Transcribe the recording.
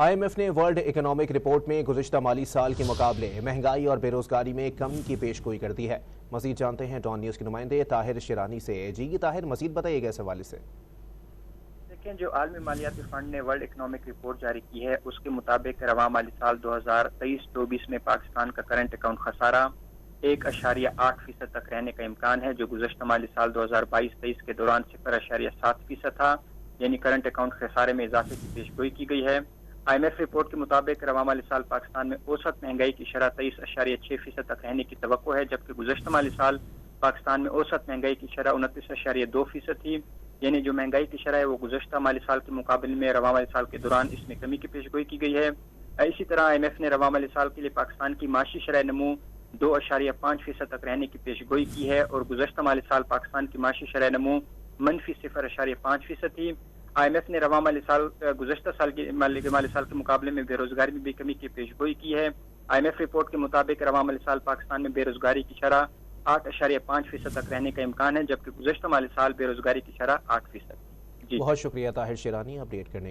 IMF نے world economic report میں گزشتہ مالی سال کے مقابلے مہنگائی اور بے روزگاری میں کمی کی پیشگوئی کر دی ہے۔ مزید جانتے ہیں ڈان نیوز کے نمائندے طاہر شیرانی سے۔ جی طاہر، مزید بتائیے گا اس حوالے سے۔ دیکھیں، جو عالمی مالیاتی فنڈ نے ورلڈ اکنامک رپورٹ جاری کی ہے، اس کے مطابق رواں مالی سال 2023-24 میں پاکستان کا کرنٹ اکاؤنٹ خسارہ 1.8% تک رہنے کا امکان ہے، جو گزشتہ مالی سال 2022-23 کے دوران 0.7% تھا، یعنی کرنٹ اکاؤنٹ خسارے میں اضافے کی پیشگوئی کی گئی ہے۔ IMF رپورٹ کے مطابق رواں مالی سال پاکستان میں اوسط مہنگائی کی شرح 23.6% تک رہنے کی توقع ہے، جبکہ گزشتہ مالی سال پاکستان میں اوسط مہنگائی کی شرح 29.2% تھی، یعنی جو مہنگائی کی شرح ہے وہ گزشتہ مالی سال کے مقابلے میں رواں مالی سال کے دوران اس میں کمی کی پیشگوئی کی گئی ہے۔ اسی طرح IMF نے رواں مالی سال کے لیے پاکستان کی معاشی شرح نمو 2.5% تک رہنے کی پیشگوئی کی ہے، اور گزشتہ مالی سال پاکستان کی معاشی شرح نمو -0.5% تھی۔ IMF نے رواں مالی سال گزشتہ سال کے مالی سال کے مقابلے میں بے روزگاری میں بھی کمی کی پیشگوئی کی ہے۔ IMF رپورٹ کے مطابق رواں مالی سال پاکستان میں بے روزگاری کی شرح 8.5% تک رہنے کا امکان ہے، جبکہ گزشتہ مالی سال بے روزگاری کی شرح 8%۔ بہت شکریہ طاہر شیرانی اپڈیٹ کرنے